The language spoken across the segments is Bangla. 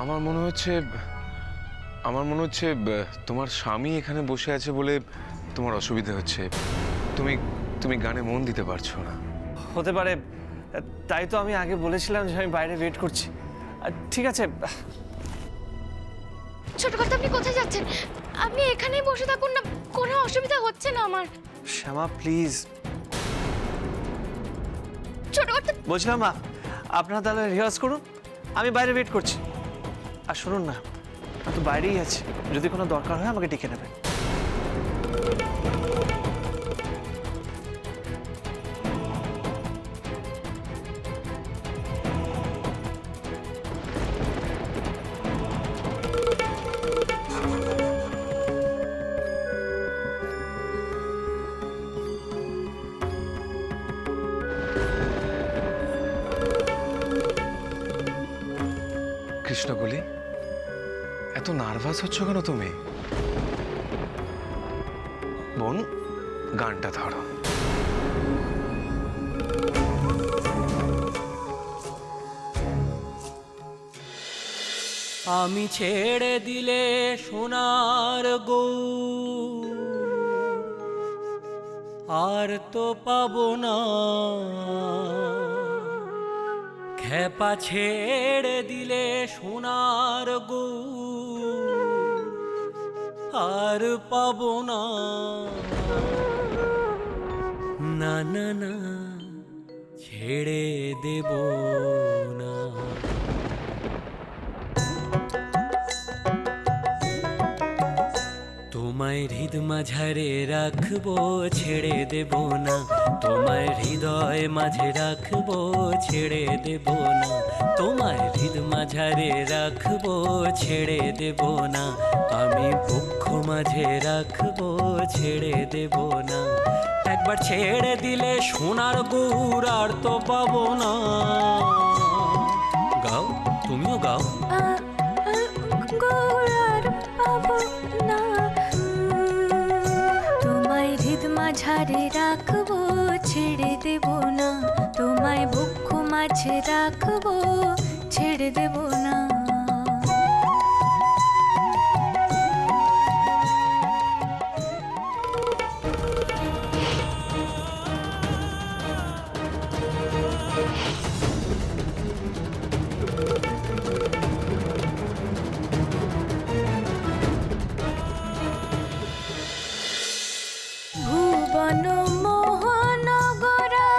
আমার মনে হচ্ছে আমার মনে হচ্ছে তোমার স্বামী এখানে বসে আছে বলে তোমার অসুবিধা হচ্ছে। তুমি তুমি গানে মন দিতে পারছো না। হতে পারে, তাই তো আমি আগে বলেছিলাম যে আমি বাইরে ওয়েট করছি। ঠিক আছে। ছোট কথা, আপনি কোথায় যাচ্ছেন? আপনি এখানেই বসে থাকুন না, কোনো অসুবিধা হচ্ছে না আমার। শ্যামা প্লিজ। ছোট কথা। বলছিলাম মা, আপনারা তাহলে রিহার্স করুন, আমি বাইরে ওয়েট করছি। আর শুনুন না, আমি তো বাইরেই আছি, যদি কোনো দরকার হয় আমাকে ডেকে নেবেন। কৃষ্ণকলি, এত নার্ভাস হচ্ছ কেন তুমি? বোন, গানটা ধরো। আমি ছেড়ে দিলে সোনার গৌ আর তো পাবো না, খেপা ছেড়ে দিলে সোনার গৌ আর পাবো না। না না না, ছেড়ে দেব না। তোমায় হৃদ মাঝারে রাখবো, ছেড়ে দেব না। তোমায় হৃদয় মাঝে রাখবো, ছেড়ে দেব না। তোমায় হৃদ মাঝারে রাখবো, ছেড়ে দেব না। আমি বক্ষ মাঝে রাখবো, ছেড়ে দেব না। একবার ছেড়ে দিলে সোনার গৌর আর তো পাবো না। গাও, তুমিও গাও। গৌরার পাবো না, তোমায় হৃদ মাঝারে রাখবো, ছেড়ে দেব না। তোমায় বক্ষ মাঝে রাখবো, ছেড়ে দেব না। ভুবন মোহনগরা,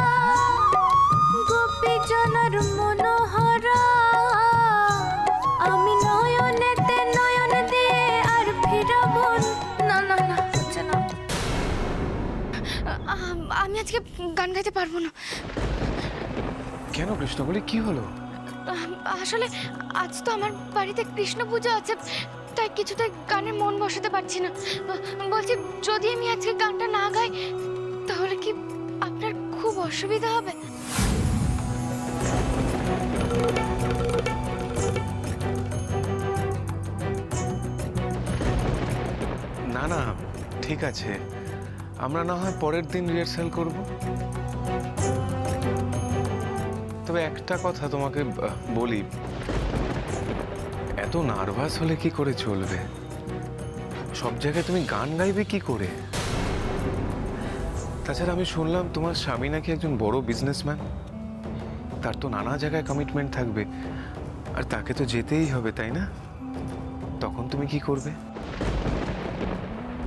গোপীজনর মনোহরা, আমি নয়নেতে নয়ন দিয়ে আর ফিরাবো না। না না, হচ্ছে না। আমি আজকে গান গাইতে পারবো না। কেন কৃষ্ণকলি, কি হলো? আসলে আজ তো আমার বাড়িতে কৃষ্ণ পুজো আছে, তাই কিছুতেই গানে মন বসাতে পারছি না। বলছি, যদি আমি আজকে গানটা না গাই তাহলে কি আপনার খুব অসুবিধা হবে? না না, ঠিক আছে, আমরা না হয় পরের দিন রিহার্সাল করব। তবে একটা কথা তোমাকে বলি, এত নার্ভাস হলে কি করে চলবে? সব জায়গায় তুমি গান গাইবে কি করে? তাছাড়া আমি শুনলাম তোমার স্বামী নাকি একজন বড় বিজনেসম্যান। তার তো নানা জায়গায় কমিটমেন্ট থাকবে, আর তাকে তো যেতেই হবে, তাই না? তখন তুমি কি করবে?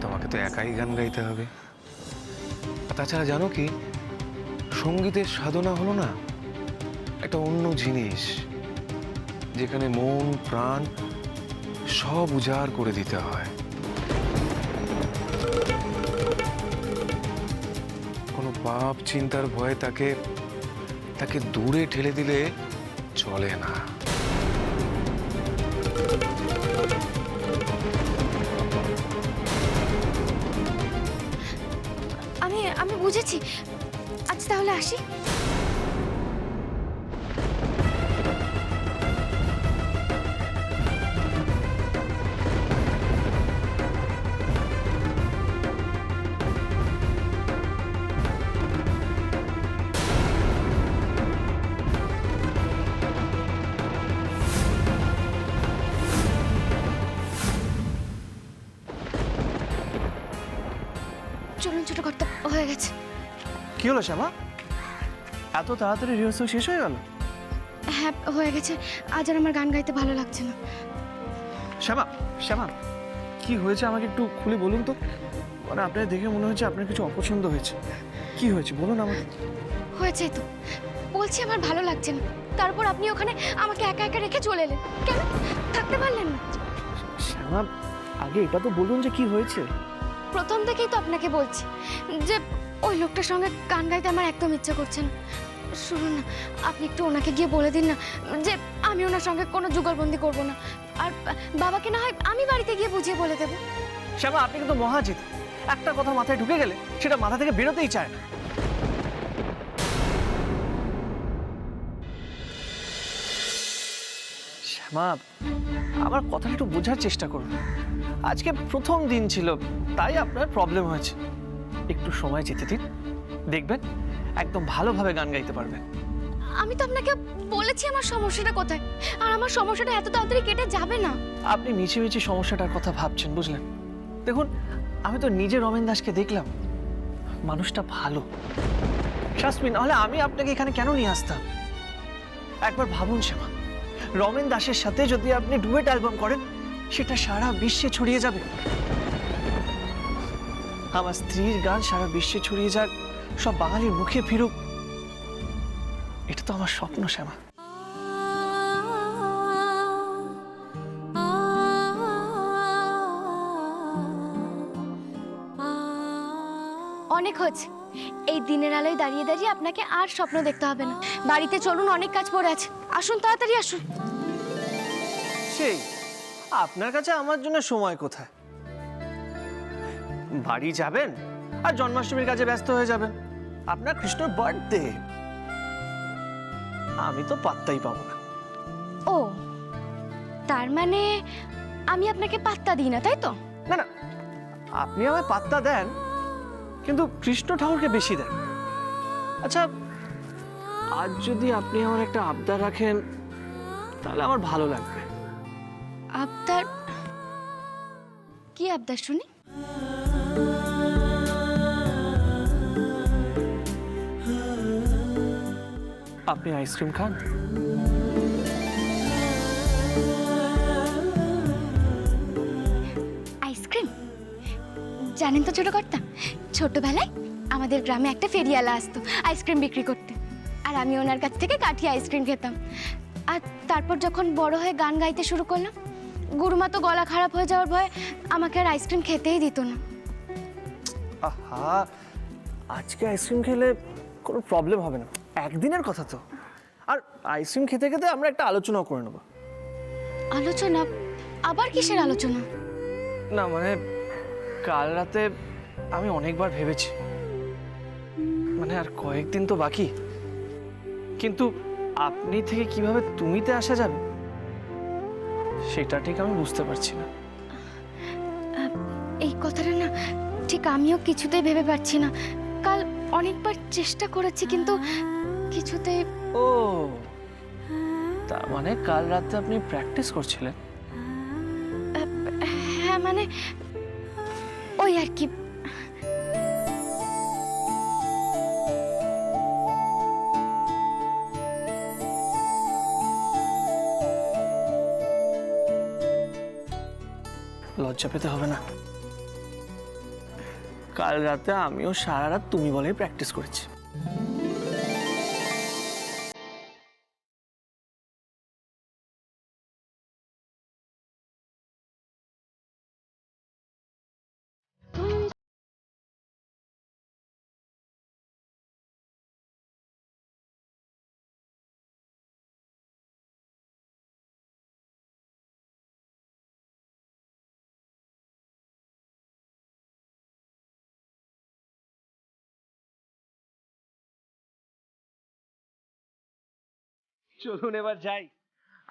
তোমাকে তো একাই গান গাইতে হবে। আর তাছাড়া জানো কি, সঙ্গীতের সাধনা হলো না একটা অন্য জিনিস, যেখানে মন প্রাণ সব উজাড় করে দিতে হয়। কোনো পাপ চিন্তার ভয়ে তাকে তাকে দূরে ঠেলে দিলে চলে না। আমি বুঝেছি। আজ তাহলে আসি। হয়ে গেছে। কি হলো শ্যামা, এত তাড়াতাড়ি রিহার্সাল শেষ হয়ে গেল? হ্যাঁ হয়ে গেছে, আজ আর আমার গান গাইতে ভালো লাগছে না। শ্যামা, শ্যামা, কি হয়েছে আমাকে একটু খুলে বলুন তো। মানে আপনার দেখে মনে হচ্ছে আপনার কিছু অপছন্দ হয়েছে। কি হয়েছে বলুন আমাকে। হয়েছেই তো, বলছি আমার ভালো লাগছে না, তারপর আপনি ওখানে আমাকে একা একা রেখে চলে এলেন। কেন থাকতে পারলেন না? শ্যামা, আগে এটা তো বলুন যে কি হয়েছে। প্রথম থেকেই তো আপনাকে বলছি যে ওই লোকটার সঙ্গে গান গাইতে আমার একদম ইচ্ছা করছে না। শুনুন না, আপনি একটু ওনাকে গিয়ে বলে দিন না যে আমি ওনার সঙ্গে কোনো যুগলবন্দি করব না, আর বাবাকে না হয় আমি বাড়িতে গিয়ে বুঝিয়ে বলে দেবো। শ্যামা, আপনি কিন্তু মহাজিৎ। একটা কথা মাথায় ঢুকে গেলে সেটা মাথা থেকে বেরোতেই চায় না। শ্যামা, আমার কথাটা একটু বোঝার চেষ্টা করুন। আজকে প্রথম দিন ছিল, তাই আপনার প্রবলেম হয়েছে। একটু সময় যেতে দিন, দেখবেন একদম ভালোভাবে গান গাইতে পারবেন। আমি তো আপনাকে বলেছি আমার সমস্যাটা কোথায়, আর আমার সমস্যাটা এত তাড়াতাড়ি কেটে যাবে না। আপনি মিছে মিছে সমস্যাটার কথা ভাবছেন, বুঝলেন? দেখুন, আমি তো নিজে রমেন দাসকে দেখলাম, মানুষটা ভালো। ট্রাস্ট মি, নাহলে আমি আপনাকে এখানে কেন নিয়ে আসতাম? একবার ভাবুন শ্যামা, রমেন দাসের সাথে যদি আপনি ডুয়েট অ্যালবাম করেন, সেটা সারা বিশ্বে ছড়িয়ে যাবে। আমার স্ত্রীর গান সারা বিশ্বে ছড়িয়ে যাক, সব বাঙালির মুখে ফিরুক, এটা তো আমার স্বপ্ন শ্যামা। অনেক হচ্ছে, এই দিনের আলোয় দাঁড়িয়ে দাঁড়িয়ে আপনাকে আর স্বপ্ন দেখতে হবে না। বাড়িতে চলুন, অনেক কাজ পড়ে আছে। আসুন, তাড়াতাড়ি আসুন। সেই আপনার কাছে আমার জন্য সময় কোথায়? বাড়ি যাবেন আর জন্মাষ্টমীর কাজে ব্যস্ত হয়ে যাবেন। আপনার কৃষ্ণর বার্থডে, আমি তো পাত্তাই পাবো না। ও, তার মানে আমি আপনাকে পাত্তা দিই না, তাই তো? না না, আপনি আমায় পাত্তা দেন, কিন্তু কৃষ্ণ ঠাকুরকে বেশি দেন। আচ্ছা, আজ যদি আপনি আমার একটা আবদার রাখেন, তাহলে আমার ভালো লাগবে। আবদার? কি আবদার শুনি? আপনি আইসক্রিম খান? আইসক্রিম? জানেন তো ছোট কর্তা, ছোটবেলায় আমাদের গ্রামে একটা ফেরিওয়ালা আসতো আইসক্রিম বিক্রি করতে, আর আমি ওনার কাছ থেকে কাঠিয়ে আইসক্রিম খেতাম। আর তারপর যখন বড় হয়ে গান গাইতে শুরু করলাম, গুরুমা তো গলা খারাপ হয়ে যাওয়ার ভয়ে আমাকে আর আইসক্রিম খেতেই দিত না। আহা, আজকে আইসক্রিম খেলে কোনো প্রবলেম হবে না, একদিনের কথা তো। আর আইসক্রিম খেতে খেতে আমরা একটা আলোচনাও করে নেব। আলোচনা? আবার কিসের আলোচনা? না মানে, কাল রাতে আমি অনেকবার ভেবেছি, মানে আর কয়েকদিন তো বাকি, কিন্তু আপনি থেকে কিভাবে তুমিতে আসা যাবে সেটা ঠিক আমি বুঝতে পারছি না। এই কথাটা না ঠিক আমিও কিছুতেই ভেবে পাচ্ছি না। কাল অনেকবার চেষ্টা করেছি, কিন্তু কিছুতেই। ও, তার মানে কাল রাতে আপনি প্র্যাকটিস করছিলেন? হ্যাঁ মানে ওই আর কি। লজ্জা পেতে হবে না, কাল রাতে আমিও সারা রাত তুমি বলেই প্র্যাকটিস করেছি। চলুন এবার যাই,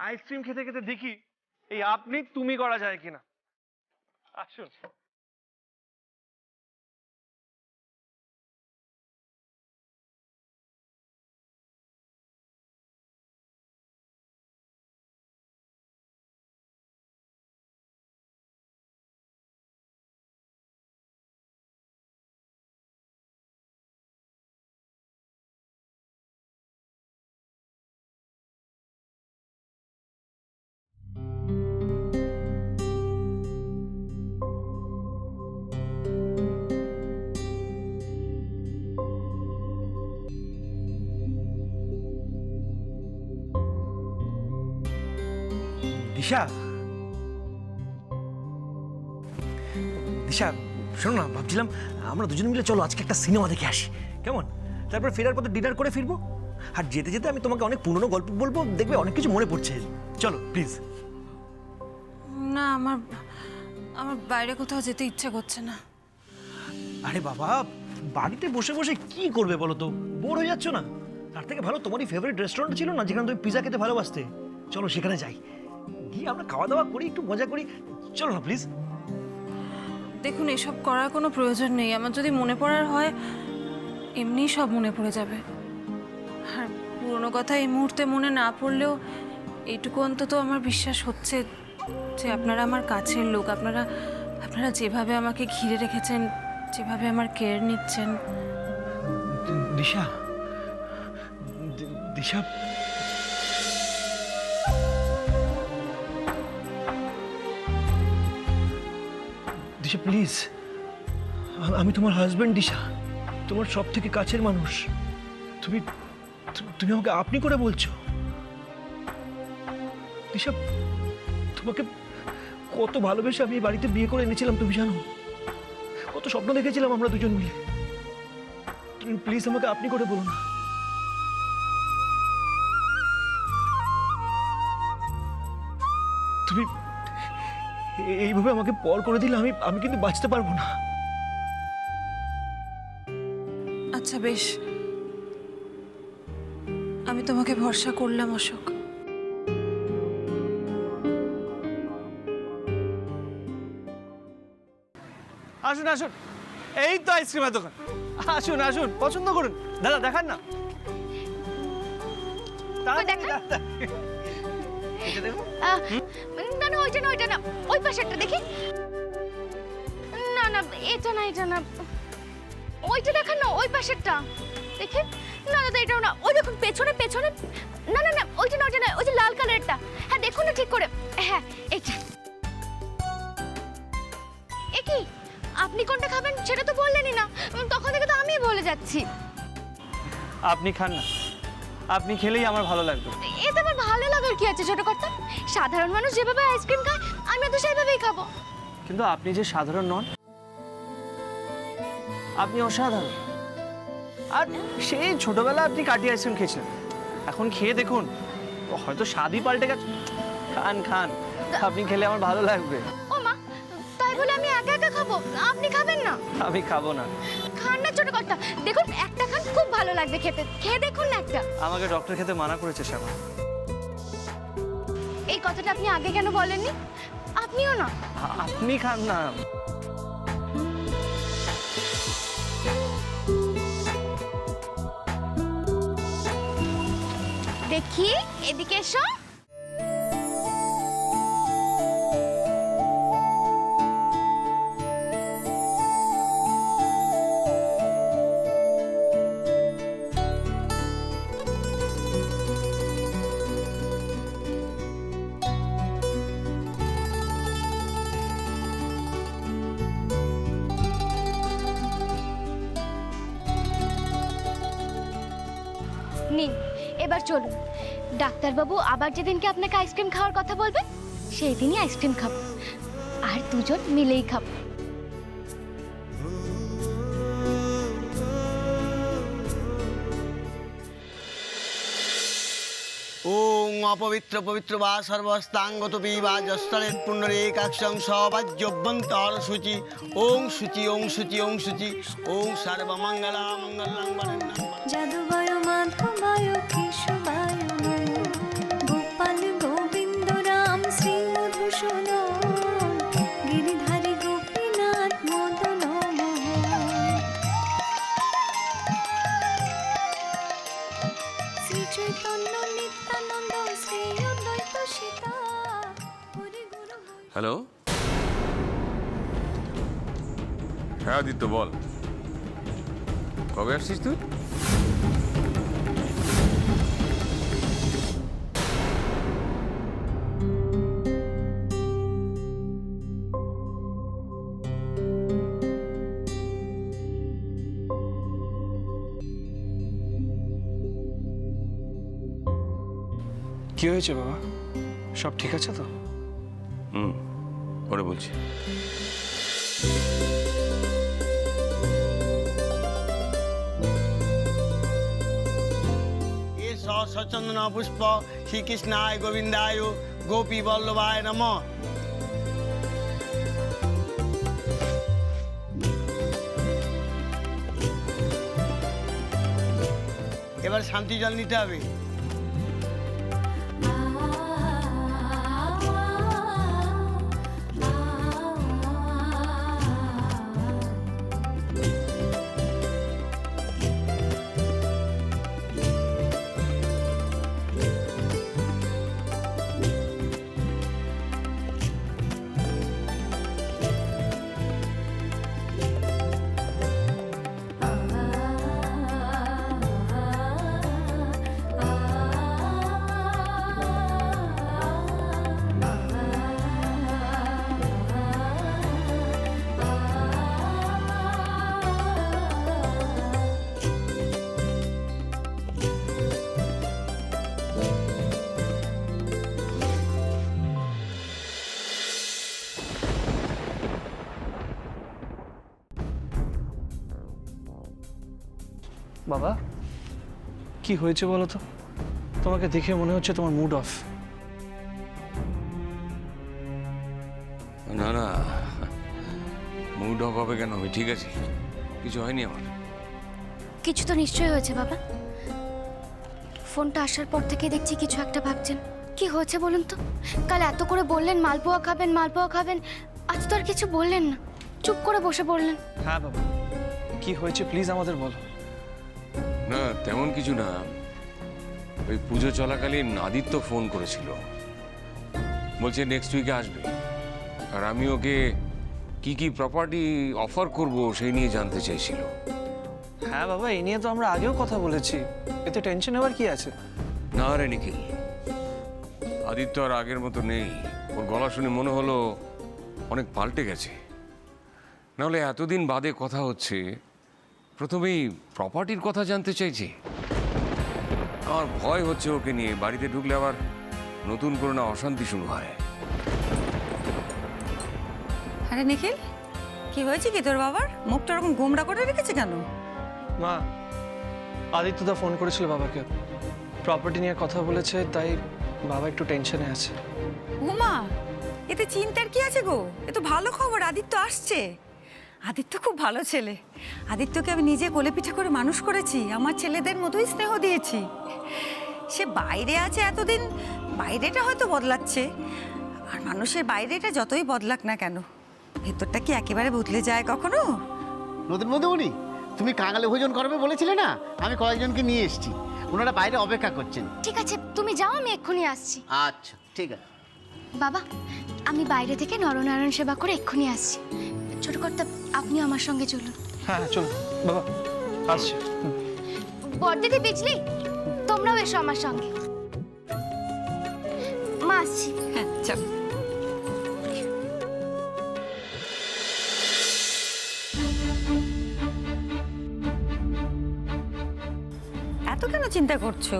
আইসক্রিম খেতে খেতে দেখি এই আপনি তুমি করা যায় কিনা। আসুন। দিশা, দিশা শোনো না, ভাবছিলাম আমরা দুজনে মিলে চলো আজকে একটা সিনেমা দেখে আসি, কেমন? তারপর ফেরার পথে ডিনার করে ফিরবো। আর যেতে যেতে আমি তোমাকে অনেক পুরনো গল্প বলবো, দেখবে অনেক কিছু মনে পড়ছে। চলো প্লিজ। না, আমার আমার বাইরে কোথাও যেতে ইচ্ছে করছে না। আরে বাবা, বাড়িতে বসে বসে কি করবে বলো তো? বোর হয়ে যাচ্ছ না? তার থেকে ভালো তোমারই ফেভারিট রেস্টুরেন্ট ছিল না, যেখানে তুমি পিজা খেতে ভালোবাসতে। চলো সেখানে যাই, গিয়ে আমরা খাওয়া দাওয়া করি, একটু মজা করি। চলো না প্লিজ। দেখুন, এসব করার কোনো প্রয়োজন নেই। আমার যদি মনে পড়ার হয়, এমনিই সব মনে পড়ে যাবে। আর পুরোনো কথা এই মুহূর্তে মনে না পড়লেও এইটুকু অন্তত আমার বিশ্বাস হচ্ছে যে আপনারা আমার কাছের লোক। আপনারা যেভাবে আমাকে ঘিরে রেখেছেন, যেভাবে আমার কেয়ার নিচ্ছেন। দিশা, দিশা, দিশা প্লিজ, আমি তোমার হাজবেন্ড দিশা, তোমার সব থেকে কাছের মানুষ। তুমি তুমি আমাকে আপনি করে বলছো? দিশা, তোমাকে কত ভালোবেসে আমি এই বাড়িতে বিয়ে করে এনেছিলাম তুমি জানো? কত স্বপ্ন দেখেছিলাম আমরা দুজন মিলে। তুমি প্লিজ আমাকে আপনি করে বলো না। তুমি এইভাবে আমাকে পর করে দিলে আমি কিন্তু বাঁচতে পারবো না। আচ্ছা বেশ, আমি তোমাকে ভরসা করলাম অশোক। আসুন আসুন, এই তো আইসক্রিমের দোকান। আসুন আসুন, পছন্দ করুন। দাদা দেখান না। তাড়াতাড়ি, দেখান। তাড়াতাড়ি। এটা দেখুন। না না, ওইটা না, ওই পাশেরটা দেখি। না না, এটা না, ওইটা দেখান না, ওই পাশেরটা দেখি। না দাদা, এটাও না, ওই দেখুন পেছনে। না না না, ওইটা না, ওই যে লাল কালারটা। হ্যাঁ দেখুন না ঠিক করে। হ্যাঁ এইটা। এ কি, আপনি কোনটা খাবেন সেটা তো বললেনই না। তখন থেকে তো আমিই বলে যাচ্ছি। আপনি খান না, আপনি খেলেই আমার ভালো লাগবে। এতে আমার ভালো লাগার কি আছে ছোট কর্তা? সাধারণ মানুষ যেভাবে আইসক্রিম খায় আমি তো সেইভাবেই খাবো। কিন্তু আপনি যে সাধারণ নন, আপনি অসাধারণ। আর সেই ছোটবেলা আপনি কাটি আইসক্রিম খেয়েছিলেন, এখন খেয়ে দেখুন, হয়তো স্বাদই পাল্টে গেছে। খান, আপনি খেলে আমার ভালো লাগবে। ও মা, তাই বলে আমি একা একা খাবো? আপনি খাবেন না? আমি খাবো না। খান না ছোট কর্তা, দেখুন একটা খান, খুব ভালো লাগবে খেতে। খেয়ে দেখুন না একটা। আমাকে ডক্টর খেতে মানা করেছে শ্যামা। এই কথাটা আপনি আগে কেন বলেননি? আপনিও না। আপনি খান না। দেখি, এদিকে এসো। নিন, এবার চলুন। ডাক্তারবাবু আবার যেদিনকে আপনাকে আইসক্রিম খাওয়ার কথা বলবেন সেই দিনই আইসক্রিম খাবো, আর দুজন মিলেই খাবো। ওং অপবিত্র পবিত্র বা সর্বস্তাঙ্গত পিবা যস্তরের পুণ্ডরীকাক্ষং সবাজ্যভ্যন্তর শুচি। ওং শুচি ওং শুচি ওং শুচি। ওং সর্বমঙ্গলা মঙ্গলাং বরেণ্যং যাদুবায় মাধবায় কেশবায় নমঃ। গোপাল গোবিন্দ রাম শ্রী মধুসূদন গিরিধারী গোপীনাথ মদন মোহন। শ্রী চৈতন্য নিত্যানন্দ শ্রী অদ্বৈত সীতা হরি গুরু। হ্যালো, হ্যাঁ আদিত্য বল, কবে আসছিস তুই? কি হয়েছে বাবা? সব ঠিক আছে তো? পরে বলছি। এ সচন্দন পুষ্প শ্রীকৃষ্ণায় গোবিন্দায় গোপী বল্লভায় নমঃ। এবার শান্তি জল নিতে হবে। বাবা কি হয়েছে বলো তো? তোমাকে দেখে মনে হচ্ছে তোমার মুড অফ। না না, মুড অফ হবে কেন? আমি ঠিক আছি, কিছু হয়নি আমার। কিছু তো নিশ্চয়ই হয়েছে বাবা। ফোনটা আসার পর থেকে দেখছি কিছু একটা ভাবছেন। কি হয়েছে বলুন তো? কাল এত করে বললেন মালপোয়া খাবেন মালপোয়া খাবেন, আজ তো আর কিছু বললেন না, চুপ করে বসে পড়লেন। হ্যাঁ বাবা, কি হয়েছে প্লিজ আমাদের বলো। না তেমন কিছু না, ওই পুজো চলাকালীন আদিত্য ফোন করেছিল, বলছে নেক্সট উইকে আসবে, আর আমি ওকে কি কি প্রপার্টি অফার করব সেই নিয়ে জানতে চাইছিল। হ্যাঁ বাবা, এই নিয়ে তো আমরা আগেও কথা বলেছি, এতে টেনশন নেওয়ার কি আছে? না রে নিখিল, আদিত্য আর আগের মতো নেই। ওর গলা শুনে মনে হলো অনেক পাল্টে গেছে। নাহলে এতদিন বাদে কথা হচ্ছে, প্রথমেই প্রপার্টির কথা জানতে চাইছে। আমার ভয় হচ্ছে ওকে নিয়ে বাড়িতে ঢুকলে আবার নতুন করে না অশান্তি শুরু হয়। আরে নিখিল, কি হয়েছে কি তোর বাবার? মুখটা ওরকম গোমড়া করে রেখেছে কেন? মা, আদিত্যদা ফোন করেছিল বাবাকে, প্রপার্টি নিয়ে কথা বলেছে, তাই বাবা একটু টেনশনে আছে। উমা, এতে চিন্তার কি আছে গো? এ তো ভালো খবর, আদিত্য আসছে। আদিত্য খুব ভালো ছেলে। আদিত্যকে আমি নিজে কোলে পিঠে করে মানুষ করেছি, আমার ছেলেদের মতোই স্নেহ দিয়েছি। সে বাইরে আছে এতদিন, বাইরেটা হয়তো বদলাচ্ছে, আর মানুষের বাইরেটা যতই বদলাক না কেন, ভেতরটা কি একেবারে বদলে যায় কখনো? নতুন মধুমণি, তুমি কাঙালে ভোজন করবে বলেছিলে না, আমি কয়েকজনকে নিয়ে এসেছি, ওনারা বাইরে অপেক্ষা করছেন। ঠিক আছে তুমি যাও, আমি এক্ষুনি আসছি। আচ্ছা ঠিক আছে। বাবা, আমি বাইরে থেকে নরনারায়ণ সেবা করে এক্ষুনি আসছি। ছোট কর্তা, আপনি আমার সঙ্গে চলুন। হ্যাঁ চলো বাবা, আসছি। বড়দিদি বিজলি, তোমরাও এসো আমার সঙ্গে। মা আসছি। হ্যাঁ চল। এত কেন চিন্তা করছো?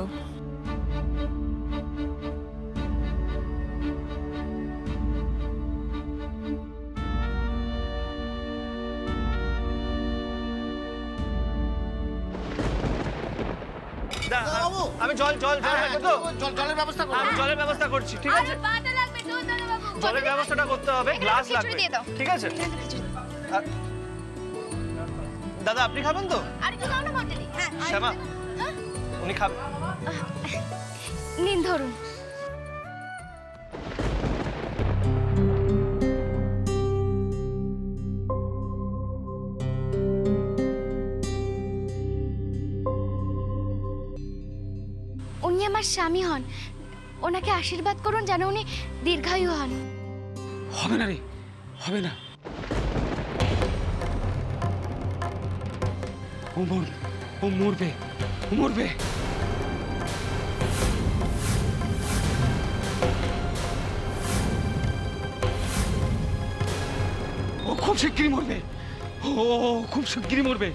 আমি জল জল জল হ্যাঁ, রাখবো তো? জলের ব্যবস্থা করো। আমি জলের ব্যবস্থা করছি, ঠিক আছে? জলের ব্যবস্থাটা করতে হবে, গ্লাস লাগবে, ঠিক আছে? আর- দাদা আপনি খাবেন তো? শ্যামা, উনি খাবেন। নিন ধরুন। উনি আমার স্বামী হন, ওনাকে আশীর্বাদ করুন যেন উনি দীর্ঘায়ু হন। হবে না রে, হবে না। ও মরবে, ও মরবে, ও মরবে। ও খুব শিগগিরই মরবে, ও খুব শিগগিরই মরবে।